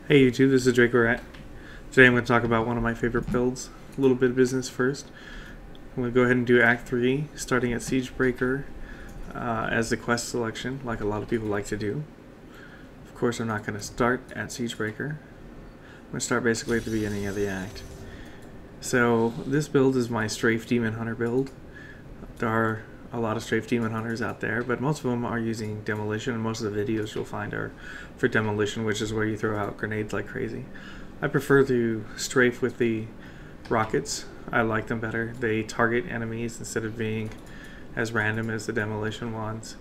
Hey YouTube, this is Draco Rat. Today I'm going to talk about one of my favorite builds. A little bit of business first. I'm going to go ahead and do Act 3, starting at Siegebreaker as the quest selection, like a lot of people like to do. Of course, I'm not going to start at Siegebreaker. I'm going to start basically at the beginning of the act. So this build is my Strafe Demon Hunter build. There are a lot of Strafe Demon Hunters out there, but most of them are using Demolition, and most of the videos you'll find are for Demolition, which is where you throw out grenades like crazy. I prefer to strafe with the rockets. I like them better. They target enemies instead of being as random as the Demolition ones,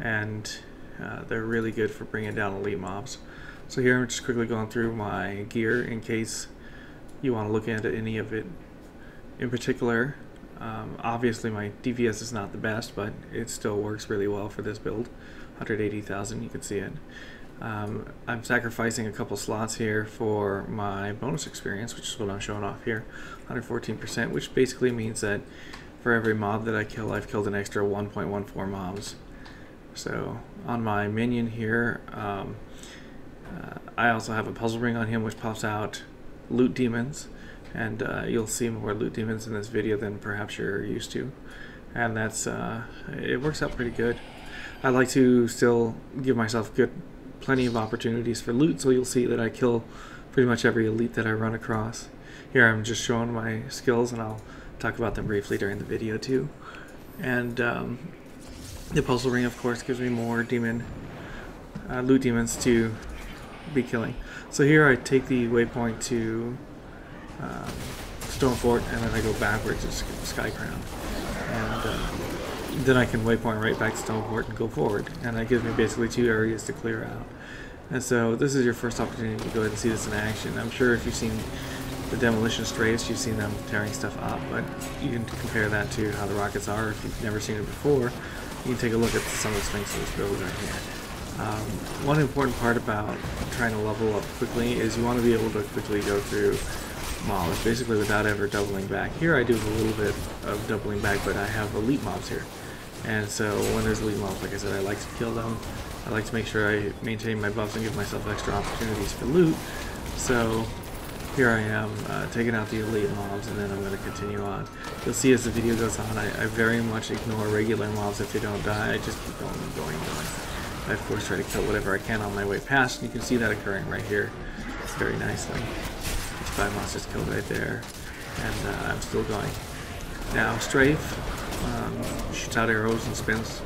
and they're really good for bringing down elite mobs. So here I'm just quickly going through my gear in case you want to look into any of it in particular. Obviously my DPS is not the best, but it still works really well for this build. 180,000, you can see it. I'm sacrificing a couple slots here for my bonus experience, which is what I'm showing off here. 114%, which basically means that for every mob that I kill, I've killed an extra 1.14 mobs. So on my minion here, I also have a puzzle ring on him which pops out loot demons. And you'll see more loot demons in this video than perhaps you're used to, and that's it works out pretty good. I like to still give myself plenty of opportunities for loot, so you'll see that I kill pretty much every elite that I run across. Here I'm just showing my skills, and I'll talk about them briefly during the video too. And the puzzle ring, of course, gives me more loot demons to be killing. So here I take the waypoint to Stone Fort, and then I go backwards to Sky Crown, and then I can waypoint right back to Stone Fort and go forward, and that gives me basically 2 areas to clear out. And so this is your first opportunity to go ahead and see this in action. I'm sure if you've seen the Demolition Strafes, you've seen them tearing stuff up, but you can compare that to how the rockets are. If you've never seen it before, you can take a look at some of the strengths of this build right here. One important part about trying to level up quickly is you want to be able to quickly go through mobs, basically without ever doubling back. Here I do a little bit of doubling back, but I have elite mobs here. And so when there's elite mobs, like I said, I like to kill them. I like to make sure I maintain my buffs and give myself extra opportunities for loot. So here I am taking out the elite mobs, and then I'm going to continue on. You'll see as the video goes on, I very much ignore regular mobs if they don't die. I just keep going and going and going. I of course try to kill whatever I can on my way past, and you can see that occurring right here very nicely. 5 monsters killed right there, and I'm still going. Now Strafe shoots out arrows and spins,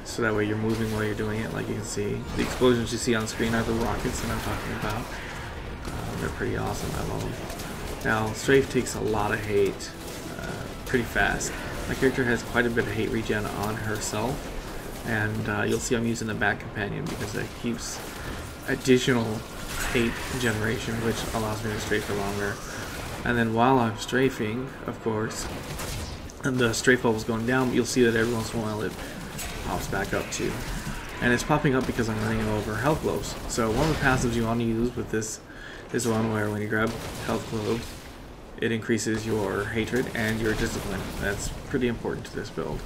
so that way you're moving while you're doing it. Like you can see, the explosions you see on screen are the rockets that I'm talking about. They're pretty awesome. I love them. Now Strafe takes a lot of hate pretty fast. My character has quite a bit of hate regen on herself, and you'll see I'm using the Bat Companion because it keeps additional hate generation, which allows me to strafe for longer. And then while I'm strafing, of course, and the strafe level's going down, you'll see that every once in a while it pops back up too. And it's popping up because I'm running over health globes. So one of the passives you want to use with this is one where when you grab health globe, it increases your hatred and your discipline. That's pretty important to this build.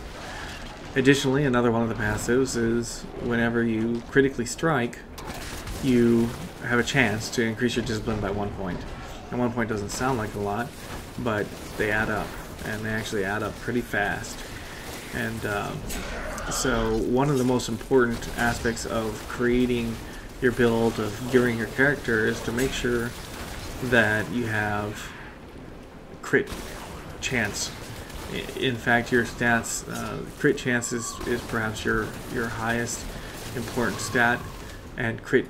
Additionally, another one of the passives is whenever you critically strike, you have a chance to increase your discipline by 1 point. And 1 point doesn't sound like a lot, but they add up, and they actually add up pretty fast. And so one of the most important aspects of creating your build, of gearing your character, is to make sure that you have crit chance. In fact, your stats, crit chance is perhaps your highest important stat, and crit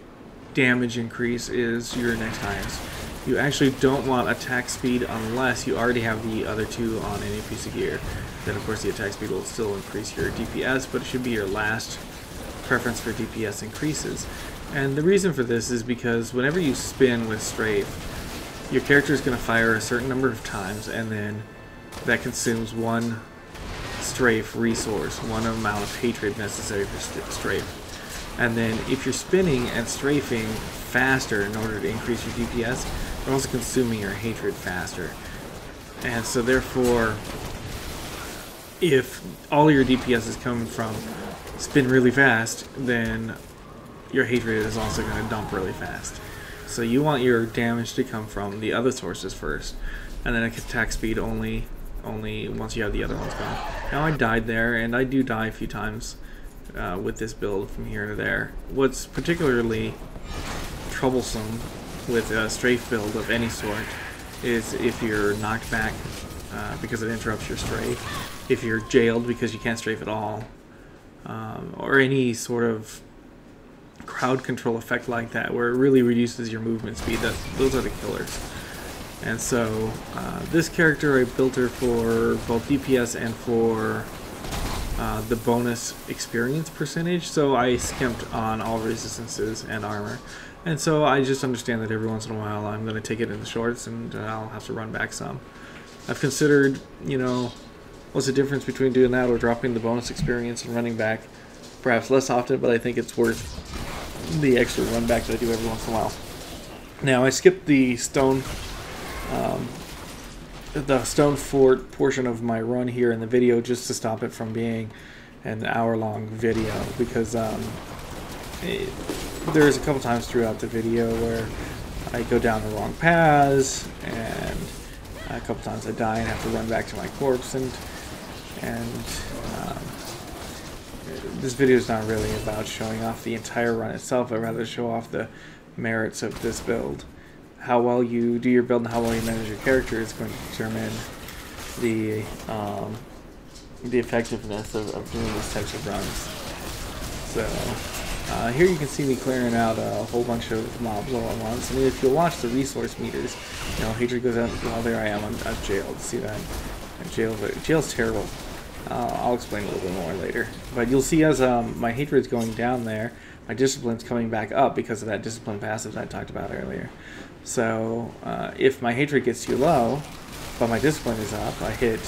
damage increase is your next highest. You actually don't want attack speed unless you already have the other 2 on any piece of gear. Then of course the attack speed will still increase your DPS, but it should be your last preference for DPS increases. And the reason for this is because whenever you spin with Strafe, your character is going to fire a certain number of times, and then that consumes 1 Strafe resource, 1 amount of hatred necessary for Strafe. And then if you're spinning and strafing faster in order to increase your DPS, you're also consuming your hatred faster. And so therefore, if all your DPS is coming from spin really fast, then your hatred is also going to dump really fast. So you want your damage to come from the other sources first, and then attack speed only once you have the other ones gone. Now I died there, and I do die a few times with this build from here to there. What's particularly troublesome with a strafe build of any sort is if you're knocked back because it interrupts your strafe, if you're jailed because you can't strafe at all, or any sort of crowd control effect like that where it really reduces your movement speed. Those are the killers. And so this character, I built her for both DPS and for the bonus experience percentage, so I skimped on all resistances and armor. And so I just understand that every once in a while I'm going to take it in the shorts and I'll have to run back some. I've considered, you know, what's the difference between doing that or dropping the bonus experience and running back perhaps less often, but I think it's worth the extra run back that I do every once in a while. Now I skipped the stone fort portion of my run here in the video just to stop it from being an hour-long video, because there's a couple times throughout the video where I go down the wrong paths, and a couple times I die and have to run back to my corpse, and this video is not really about showing off the entire run itself, but rather show off the merits of this build. How well you do your build and how well you manage your character is going to determine the effectiveness of doing these types of runs. So here you can see me clearing out a whole bunch of mobs all at once. I mean, if you'll watch the resource meters, you know, hatred goes out. Well, there I am. I'm jailed. See that? Jail's terrible. I'll explain a little bit more later. But you'll see as my hatred's going down there, my discipline's coming back up because of that discipline passive that I talked about earlier. So if my hatred gets too low, but my discipline is up, I hit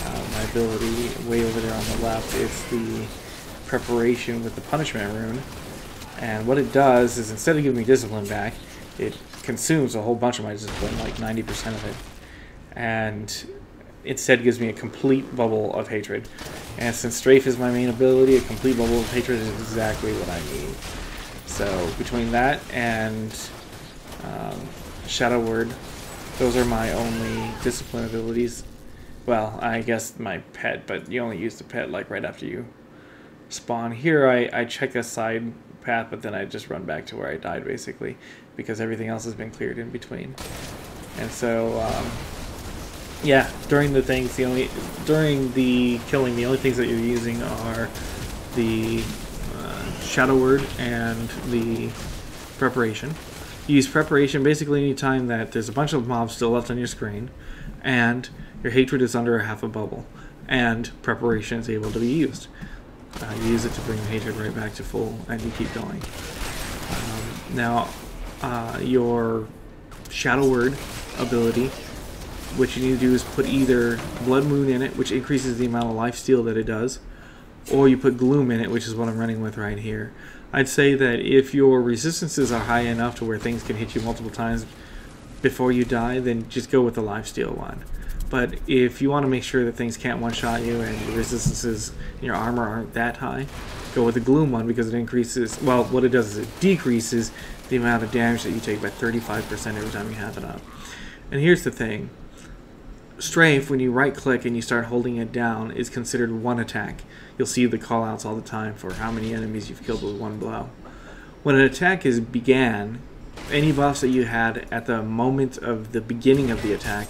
my ability way over there on the left. It's the preparation with the punishment rune. And what it does is, instead of giving me discipline back, it consumes a whole bunch of my discipline, like 90% of it. And instead gives me a complete bubble of hatred. And since Strafe is my main ability, a complete bubble of hatred is exactly what I need. So between that and Shadow Word, those are my only discipline abilities. Well, I guess my pet, but you only use the pet like right after you spawn. Here I check a side path, but then I just run back to where I died basically, because everything else has been cleared in between. And so yeah, during the killing, the only things that you're using are the Shadow Word and the preparation. You use preparation basically anytime that there's a bunch of mobs still left on your screen, and your hatred is under half a bubble, and preparation is able to be used. You use it to bring the hatred right back to full, and you keep going. Now, your Shadow Word ability, what you need to do is put either Blood Moon in it, which increases the amount of lifesteal that it does, or you put Gloom in it, which is what I'm running with right here. I'd say that if your resistances are high enough to where things can hit you multiple times before you die, then just go with the lifesteal one. But if you want to make sure that things can't one-shot you and your resistances in your armor aren't that high, go with the Gloom one, because it increases, well, what it does is it decreases the amount of damage that you take by 35% every time you have it up. And here's the thing. Strafe, when you right-click and you start holding it down, is considered one attack. You'll see the call-outs all the time for how many enemies you've killed with one blow. When an attack began, any buffs that you had at the moment of the beginning of the attack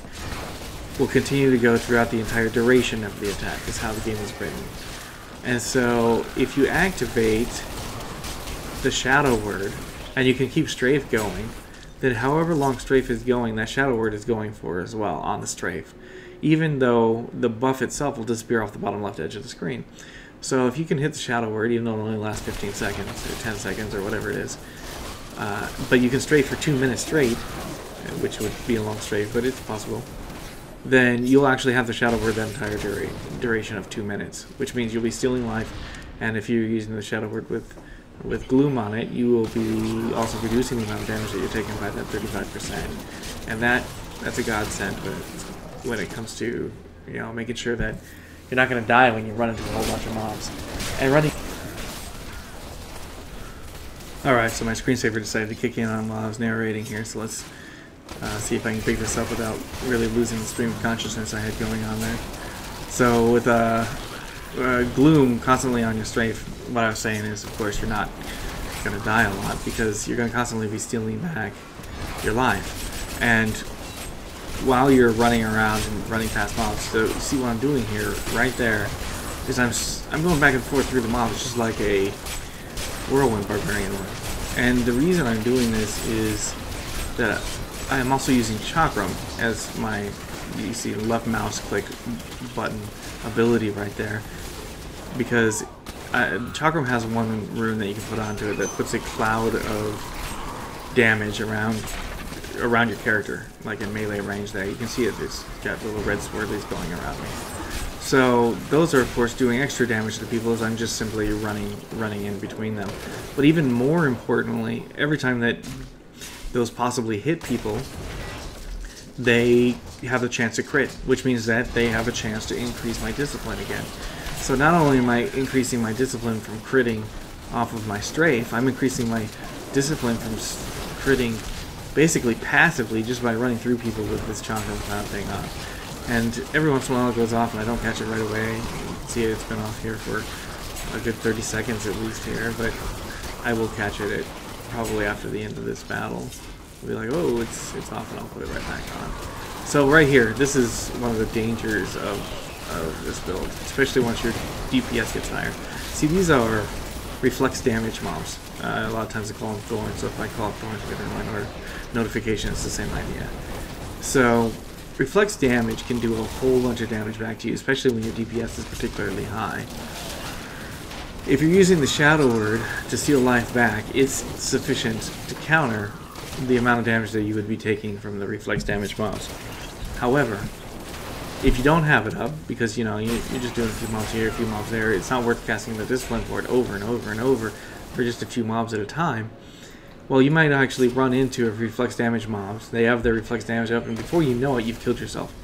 will continue to go throughout the entire duration of the attack, is how the game is written. And so, if you activate the Shadow Word, and you can keep Strafe going, then however long Strafe is going, that Shadow Word is going for as well on the Strafe, even though the buff itself will disappear off the bottom left edge of the screen. So if you can hit the Shadow Word, even though it only lasts 15 seconds or 10 seconds or whatever it is, but you can strafe for 2 minutes straight, which would be a long strafe, but it's possible, then you'll actually have the Shadow Word that entire duration of 2 minutes, which means you'll be stealing life, and if you're using the Shadow Word with Gloom on it, you will be also reducing the amount of damage that you're taking by that 35%. And that's a godsend when it comes to, you know, making sure that you're not going to die when you run into a whole bunch of mobs. And Alright, so my screensaver decided to kick in on while I was narrating here, so let's see if I can pick this up without really losing the stream of consciousness I had going on there. So with Gloom constantly on your strafe, what I was saying is, of course, you're not going to die a lot because you're going to constantly be stealing back your life. And while you're running around and running past mobs, so you see what I'm doing here, right there, is I'm going back and forth through the mobs just like a whirlwind barbarian would. And the reason I'm doing this is that I am also using Chakram as my, you see, left mouse click button ability right there, because Chakram has one rune that you can put onto it that puts a cloud of damage around your character, like in melee range there. You can see it, it's got little red swirlies going around me. So those are of course doing extra damage to people as I'm just simply running in between them. But even more importantly, every time that those possibly hit people, they have a chance to crit, which means that they have a chance to increase my discipline again. So not only am I increasing my discipline from critting off of my strafe, I'm increasing my discipline from critting basically passively just by running through people with this Chakram cloud thing on. And every once in a while it goes off and I don't catch it right away. You can see it's been off here for a good 30 seconds at least here, but I will catch it probably after the end of this battle. I'll be like, oh, it's off, and I'll put it right back on. So right here, this is one of the dangers of this build, especially once your DPS gets higher. See, these are reflex damage mobs. A lot of times they call them thorns, so if I call it thorns, I get my notification. It's the same idea. So reflex damage can do a whole bunch of damage back to you, especially when your DPS is particularly high. If you're using the Shadow Word to steal life back, it's sufficient to counter the amount of damage that you would be taking from the reflex damage mobs. However, if you don't have it up, because you're just doing a few mobs here, a few mobs there, it's not worth casting the discipline for it over and over and over for just a few mobs at a time. Well, you might actually run into a reflex damage mobs. They have their reflex damage up, and before you know it, you've killed yourself.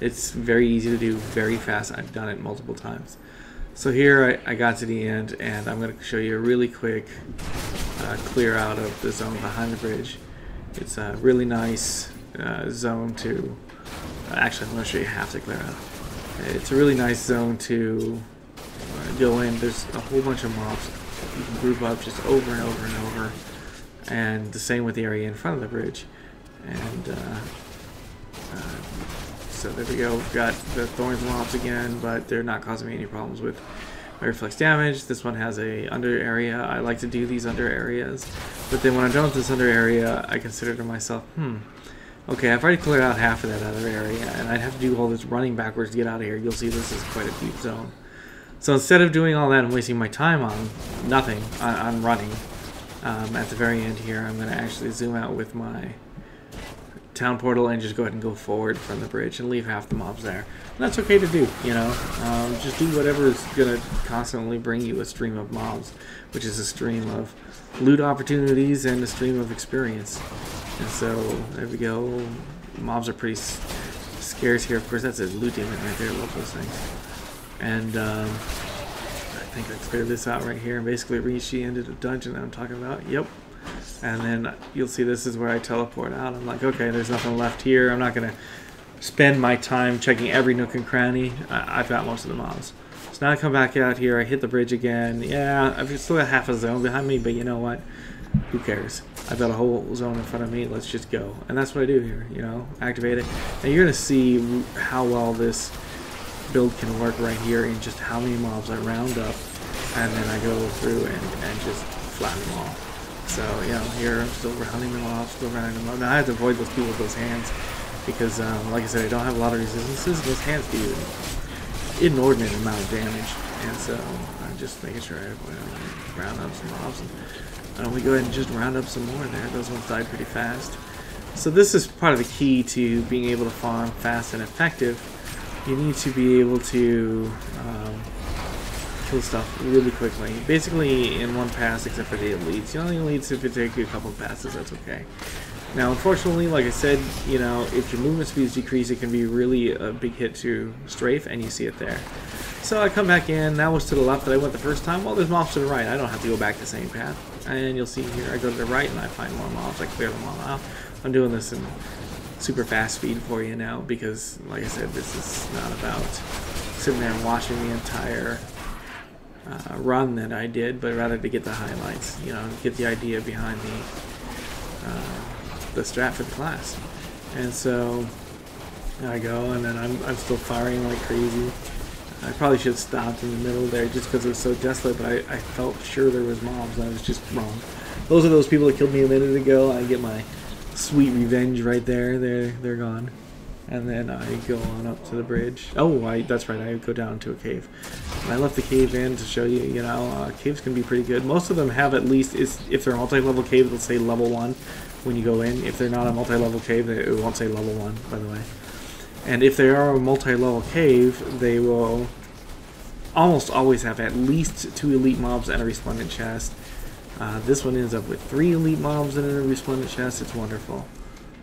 It's very easy to do, very fast. I've done it multiple times. So here I got to the end, and I'm going to show you a really quick clear out of the zone behind the bridge. It's a really nice zone to... actually, I'm going to show you half to clear out. It's a really nice zone to go in. There's a whole bunch of mobs you can group up just over and over and over. And the same with the area in front of the bridge. And so there we go. We've got the thorns mobs again, but they're not causing me any problems with my reflex damage. This one has a under area. I like to do these under areas, but then when I'm done with this under area, I consider to myself, okay, I've already cleared out half of that other area, and I'd have to do all this running backwards to get out of here. You'll see this is quite a deep zone. So instead of doing all that and wasting my time on nothing, on running, at the very end here, I'm going to actually zoom out with my town portal and just go ahead and go forward from the bridge and leave half the mobs there. And that's okay to do, just do whatever is going to constantly bring you a stream of mobs, which is a stream of loot opportunities and a stream of experience. And so there we go. Mobs are pretty scarce here. Of course, that's a loot demon right there. I love those things. And I think I cleared this out right here and basically reached the end of the dungeon that I'm talking about. Yep. And then you'll see this is where I teleport out. I'm like, okay, there's nothing left here. I'm not going to spend my time checking every nook and cranny. I've got most of the mobs. So now I come back out here. I hit the bridge again. Yeah, I've still got half a zone behind me, but you know what? Who cares? I've got a whole zone in front of me. Let's just go. And that's what I do here, activate it. And you're going to see how well this build can work right here in just how many mobs I round up, and then I go through and just flatten them all. So, here I'm still rounding them off, Now I have to avoid those people with those hands because, like I said, I don't have a lot of resistances. Those hands do an inordinate amount of damage, and so I'm just making sure I round up some mobs. And we go ahead and just round up some more there. Those ones died pretty fast. So this is part of the key to being able to farm fast and effective. You need to be able to kill stuff really quickly. Basically in one pass, except for the elites. The only elites, if it takes you a couple of passes, that's okay. Now, unfortunately, like I said, if your movement speeds decrease, it can be really a big hit to strafe, and you see it there. So I come back in. That was to the left that I went the first time. Well, there's mobs to the right. I don't have to go back the same path. And you'll see here, I go to the right and I find more mobs, I clear them all out. I'm doing this in super fast speed for you now because, like I said, this is not about sitting there and watching the entire run that I did, but rather to get the highlights, you know, get the idea behind the strat for the class. And so I go, and then I'm still firing like crazy. I probably should have stopped in the middle there just because it was so desolate, but I felt sure there was mobs. I was just wrong. Those are those people that killed me a minute ago. I get my sweet revenge right there. They're gone. And then I go on up to the bridge. Oh, that's right. I go down into a cave. And I left the cave in to show you, you know, caves can be pretty good. Most of them have at least, if they're a multi-level cave, they'll say level 1 when you go in. If they're not a multi-level cave, it won't say level 1, by the way. And if they are a multi-level cave, they will almost always have at least 2 elite mobs and a resplendent chest. This one ends up with 3 elite mobs and a resplendent chest. It's wonderful.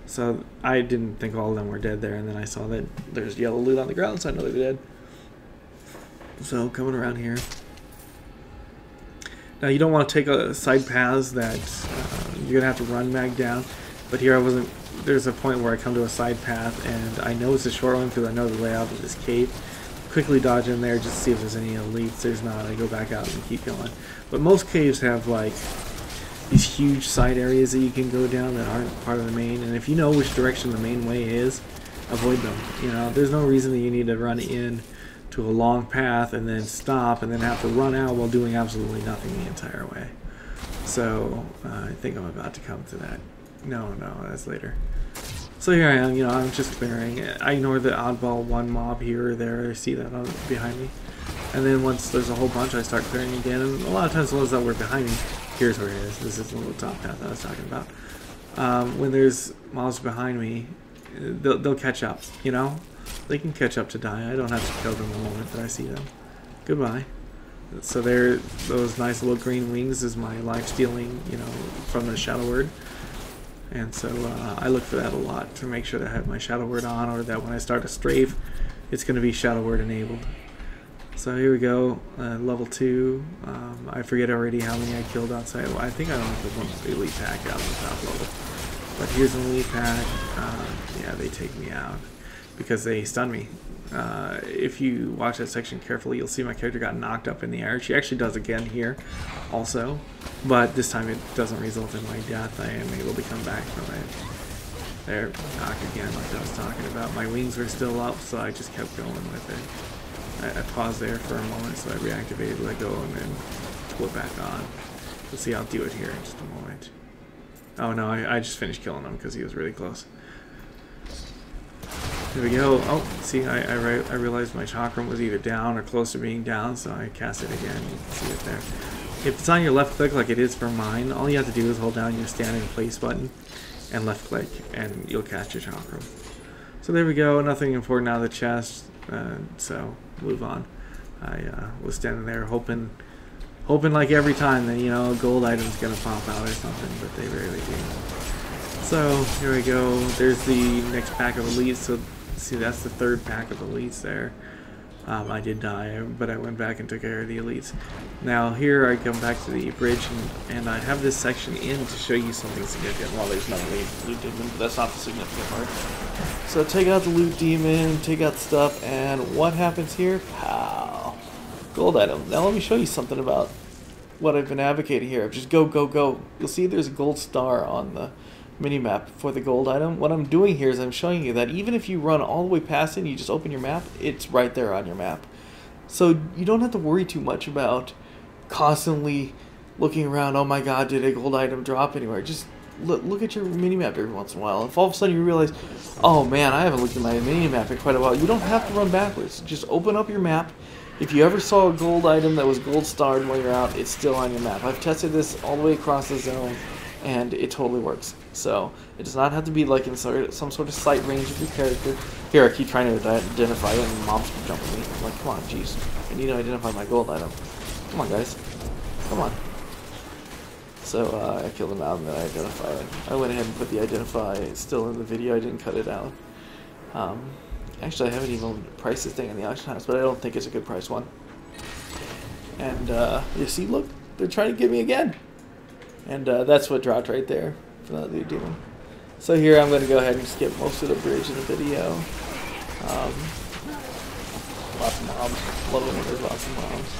So I didn't think all of them were dead there, and then I saw that there's yellow loot on the ground, so I know they're dead. So coming around here. Now you don't want to take a side paths that you're gonna have to run mag down, but here I wasn't. There's a point where I come to a side path, and I know it's a short one because I know the layout of this cave. Quickly dodge in there just to see if there's any elites. There's not. I go back out and keep going. But most caves have like these huge side areas that you can go down that aren't part of the main, and if you know which direction the main way is, avoid them. You know, there's no reason that you need to run in to a long path and then stop and then have to run out while doing absolutely nothing the entire way. So I think I'm about to come to that. No, that's later. So here I am, you know, I'm just clearing. I ignore the oddball one mob here or there. I see that behind me. And then once there's a whole bunch, I start clearing again. And a lot of times the ones that were behind me, here's where it is. This is the little top path I was talking about. When there's mobs behind me, they'll catch up, you know? They can catch up to die. I don't have to kill them the moment that I see them. Goodbye. So there, those nice little green wings is my life stealing, you know, from the Shadow Word. And so I look for that a lot to make sure that I have my Shadow Word on, or that when I start a strafe, it's going to be Shadow Word enabled. So here we go, level 2. I forget already how many I killed outside. Well, I think I only put one elite pack out on the top level. But here's an elite pack. Yeah, they take me out because they stun me. If you watch that section carefully, you'll see my character got knocked up in the air. She actually does again here also, but this time it doesn't result in my death. I am able to come back from it. There, knocked again like I was talking about. My wings were still up, so I just kept going with it. I paused there for a moment, so I reactivated, let go, and then pull it back on. Let's see, I'll do it here in just a moment. Oh no, I just finished killing him because he was really close. There we go. Oh, see, I realized my chakram was either down or close to being down, so I cast it again. You can see it there. If it's on your left click like it is for mine, all you have to do is hold down your stand in place button and left click, and you'll cast your chakram. So there we go. Nothing important out of the chest, so move on. I was standing there hoping like every time that, you know, a gold item's gonna pop out or something, but they rarely do. So here we go. There's the next pack of elites. So see, that's the third pack of elites there. I did die, but I went back and took care of the elites. Now here I come back to the bridge, and I have this section in to show you something significant. Well, there's no loot demon, but that's not the significant part. So take out the loot demon, take out stuff, and what happens here? Pow! Gold item. Now let me show you something about what I've been advocating here. Just go, go, go. You'll see there's a gold star on the minimap for the gold item. What I'm doing here is I'm showing you that even if you run all the way past it and you just open your map, it's right there on your map. So you don't have to worry too much about constantly looking around, oh my god, did a gold item drop anywhere? Just look at your minimap every once in a while. If all of a sudden you realize, oh man, I haven't looked at my minimap in quite a while, you don't have to run backwards. Just open up your map. If you ever saw a gold item that was gold starred while you're out, it's still on your map. I've tested this all the way across the zone, and it totally works. So it does not have to be like in some sort of sight range of your character. Here, I keep trying to identify it, and mobs keep jumping me. I'm like, come on, jeez, I need to identify my gold item. Come on, guys, come on. So I killed him out, and then I identified it. I went ahead and put the identify still in the video. I didn't cut it out. Actually, I haven't even priced this thing in the auction house, but I don't think it's a good price one. And you see, look, they're trying to get me again. And that's what dropped right there for that loot demon. So here I'm going to go ahead and skip most of the bridge in the video. Lots of mobs. Love it when there's lots of mobs.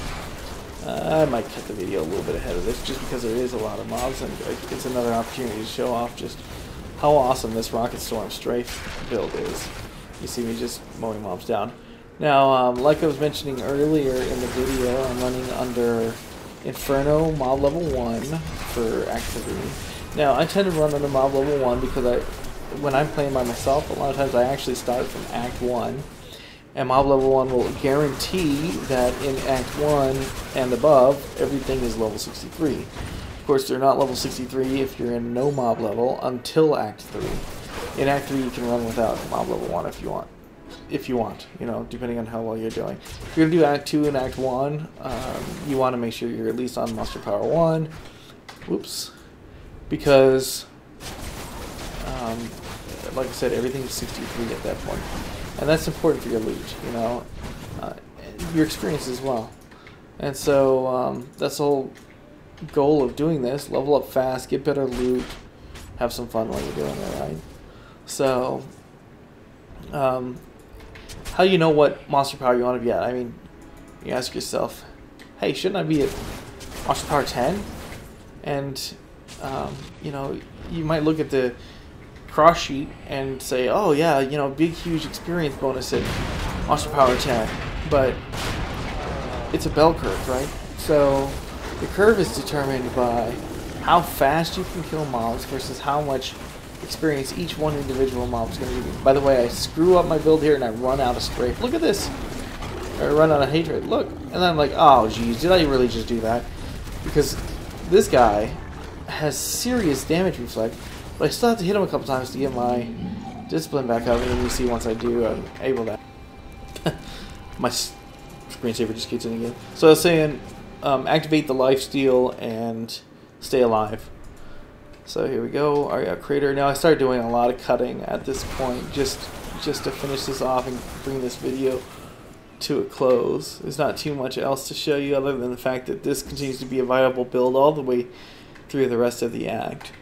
I might cut the video a little bit ahead of this just because there is a lot of mobs, and it's another opportunity to show off just how awesome this Rocket Storm Strafe build is. You see me just mowing mobs down. Now, like I was mentioning earlier in the video, I'm running under Inferno mob level 1 for activity. Now, I tend to run under mob level 1 because when I'm playing by myself, a lot of times I actually start from Act 1. And mob level 1 will guarantee that in Act 1 and above, everything is level 63. Of course, they're not level 63 if you're in no mob level until Act 3. In Act 3, you can run without mob level 1 if you want. If you want, you know, depending on how well you're doing. If you're going to do Act 2 and Act 1, you want to make sure you're at least on Monster Power 1. Whoops. Because, like I said, everything is 63 at that point. And that's important for your loot, you know, your experience as well. And so that's the whole goal of doing this. Level up fast, get better loot, have some fun while you're doing it, right? So, how do you know what monster power you want to be at? I mean, you ask yourself, hey, shouldn't I be at monster power 10? And, you know, you might look at the cross sheet and say, oh yeah, you know, big huge experience bonus at monster power 10, but it's a bell curve, right? So the curve is determined by how fast you can kill mobs versus how much experience each one individual mob is going to give you. By the way, I screw up my build here and I run out of strafe. Look at this. I run out of hatred. Look. And then I'm like, oh geez, did I really just do that? Because this guy has serious damage reflect, but I still have to hit him a couple times to get my discipline back up, and then you see once I do, I'm able to... my screensaver just kicks in again. So I was saying, activate the lifesteal and stay alive. So here we go, Aria Crater. Now I started doing a lot of cutting at this point, just to finish this off and bring this video to a close. There's not too much else to show you other than the fact that this continues to be a viable build all the way through the rest of the act.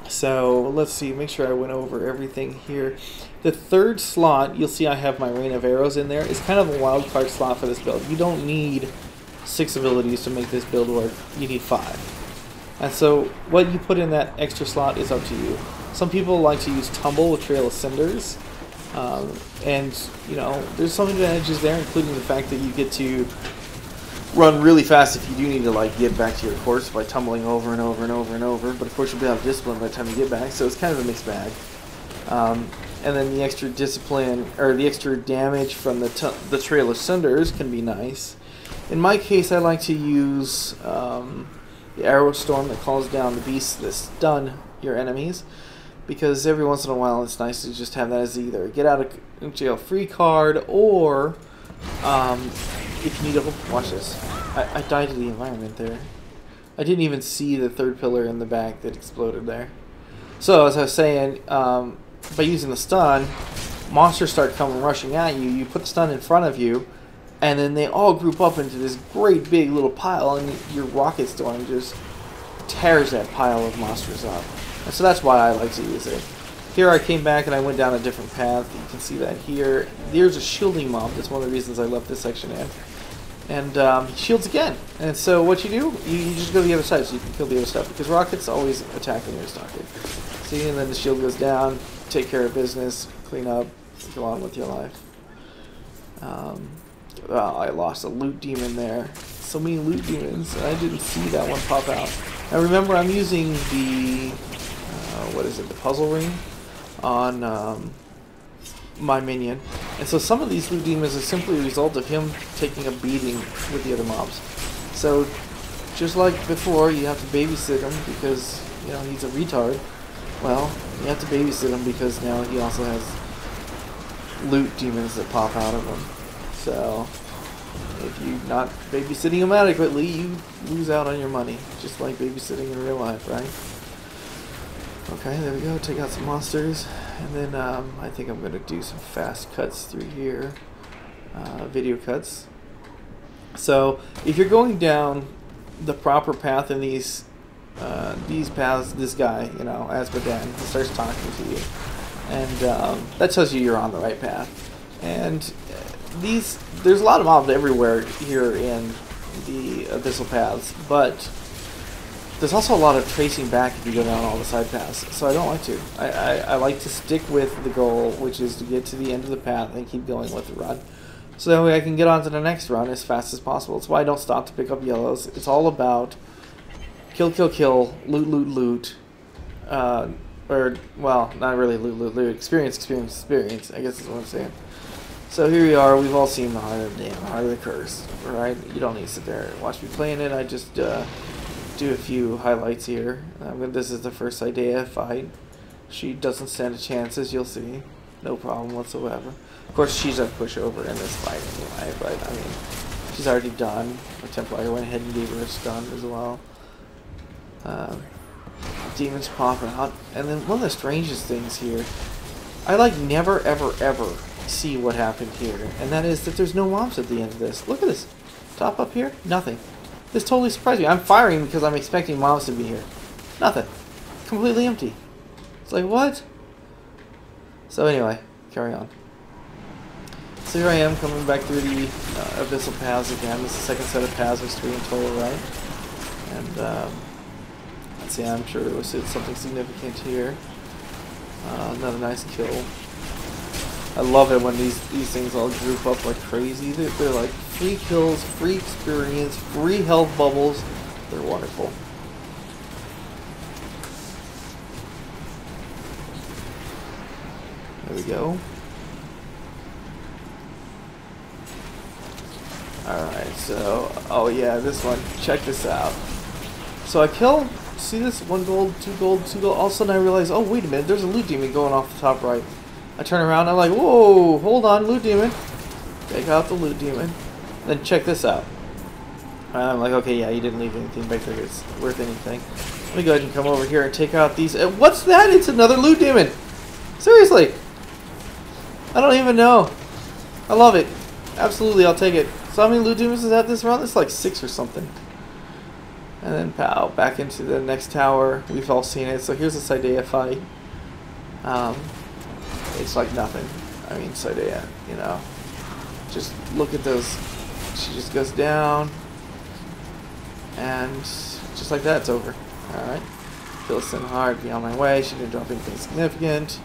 So let's see, make sure I went over everything here. The third slot, you'll see I have my Rain of Arrows in there. It's kind of a wild card slot for this build. You don't need 6 abilities to make this build work. You need 5. And so what you put in that extra slot is up to you. Some people like to use Tumble with Trail of Cinders. And, you know, there's some advantages there, including the fact that you get to run really fast if you do need to, like, get back to your course by tumbling over and over and over and over. But, of course, you'll be out of discipline by the time you get back, so it's kind of a mixed bag. And then the extra discipline, or the extra damage from the Trail of Cinders can be nice. In my case, I like to use the Arrow Storm that calls down the beasts that stun your enemies, because every once in a while it's nice to just have that as either a get out of jail free card, or if you need to... Watch this. I died to the environment there. I didn't even see the third pillar in the back that exploded there. So, as I was saying, by using the stun, monsters start coming rushing at you. You put the stun in front of you, and then they all group up into this great big little pile, and your Rocket Storm just tears that pile of monsters up. And so that's why I like to use it. Here I came back and I went down a different path. You can see that here. There's a shielding mob. That's one of the reasons I left this section in. And he shields again. And so what you do, you just go to the other side so you can kill the other stuff, because rockets always attack when you're stalking. See, and then the shield goes down, take care of business, clean up, go on with your life. Well, I lost a loot demon there. So many loot demons, and I didn't see that one pop out. Now remember, I'm using the, what is it, the puzzle ring on my minion. And so some of these loot demons are simply a result of him taking a beating with the other mobs. So, just like before, you have to babysit him because, you know, he's a retard. Well, you have to babysit him because now he also has loot demons that pop out of him. So, if you're not babysitting him adequately, you lose out on your money. Just like babysitting in real life, right? Okay, there we go. Take out some monsters. And then I think I'm going to do some fast cuts through here. Video cuts. So, if you're going down the proper path in these paths, this guy, you know, Asmodan, he starts talking to you, and that tells you you're on the right path. And there's a lot of mobs everywhere here in the Abyssal Paths, but there's also a lot of tracing back if you go down all the side paths, so I don't like to. I like to stick with the goal, which is to get to the end of the path and keep going with the run. So that way I can get on to the next run as fast as possible. That's why I don't stop to pick up yellows. It's all about kill, kill, kill, loot, loot, loot. Or, well, not really loot, loot, loot. Experience, experience, experience, I guess is what I'm saying. So here we are. We've all seen the Heart of the Damn, Heart of the Curse, right? You don't need to sit there and watch me playing it. I just do a few highlights here. This is the first Idea fight. She doesn't stand a chance, as you'll see. No problem whatsoever. Of course, she's a pushover in this fight anyway, but I mean, she's already done. The Templar went ahead and gave her a stun as well. Demons pop out, and then one of the strangest things here, I like never ever ever see what happened here, and that is that there's no mobs at the end of this. Look at this. Top up here, nothing. This totally surprised me. I'm firing because I'm expecting mobs to be here. Nothing. Completely empty. It's like, what? So anyway, carry on. So here I am coming back through the Abyssal Paths again. This is the second set of paths. There's 3 in total, right? And let's see, I'm sure there was something significant here. Another nice kill. I love it when these things all group up like crazy. They're like free kills, free experience, free health bubbles. They're wonderful. There we go. Alright, so, oh yeah, this one. Check this out. So I kill, see this? 1 gold, 2 gold, 2 gold. All of a sudden I realize, oh wait a minute, there's a loot demon going off the top right. I turn around, I'm like, whoa, hold on, loot demon. Take out the loot demon. Then check this out. I'm like, okay, yeah, you didn't leave anything back there. It's worth anything. Let me go ahead and come over here and take out these. What's that? It's another loot demon. Seriously. I don't even know. I love it. Absolutely, I'll take it. So how many loot demons is that this round? It's like 6 or something. And then pow, back into the next tower. We've all seen it. So here's a Sidea fight. It's like nothing. I mean, Sidea, you know. Just look at those. She just goes down. And just like that, it's over. Alright. Philistine hard, be on my way. She didn't drop anything significant.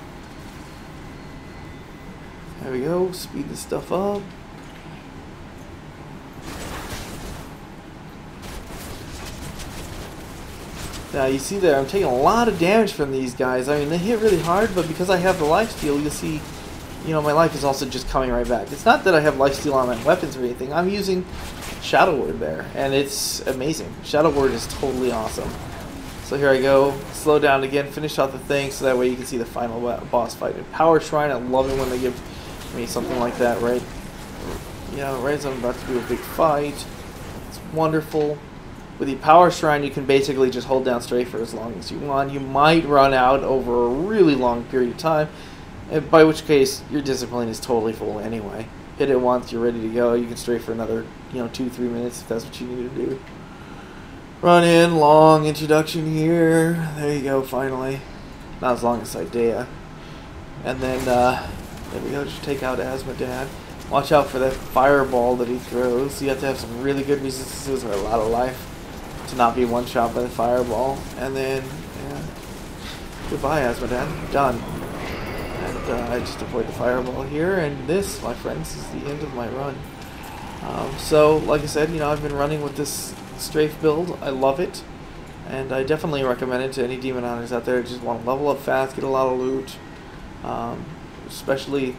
There we go. Speed this stuff up. Now you see there, I'm taking a lot of damage from these guys. I mean, they hit really hard, but because I have the lifesteal, you'll see, you know, my life is also just coming right back. It's not that I have lifesteal on my weapons or anything. I'm using Shadow Word there, and it's amazing. Shadow Word is totally awesome. So here I go, slow down again, finish out the thing, so that way you can see the final boss fight. And Power Shrine, I love it when they give me something like that, right? You know, right as I'm about to do a big fight. It's wonderful. With the Power Shrine, you can basically just hold down Strafe for as long as you want. You might run out over a really long period of time, by which case your discipline is totally full anyway. Hit it once, you're ready to go. You can Strafe for another, 2-3 minutes if that's what you need to do. Run in, long introduction here. There you go, finally. Not as long as Idea. And then, there we go, just take out Asmodan. Watch out for that fireball that he throws. You have to have some really good resistances or a lot of life to not be one shot by the fireball. And then, yeah, goodbye Asmodan, done. And I just avoid the fireball here, and this, my friends, is the end of my run. So, like I said, I've been running with this Strafe build. I love it, and I definitely recommend it to any demon hunters out there who just want to level up fast, get a lot of loot, especially,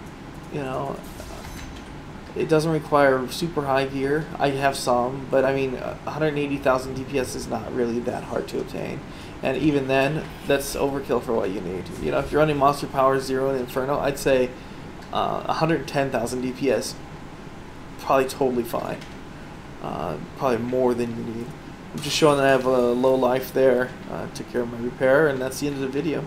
it doesn't require super high gear. I have some, but I mean, 180,000 DPS is not really that hard to obtain. And even then, that's overkill for what you need. If you're running Monster Power 0 and Inferno, I'd say 110,000 DPS, probably totally fine. Probably more than you need. I'm just showing that I have a low life there. Took care of my repair, and that's the end of the video.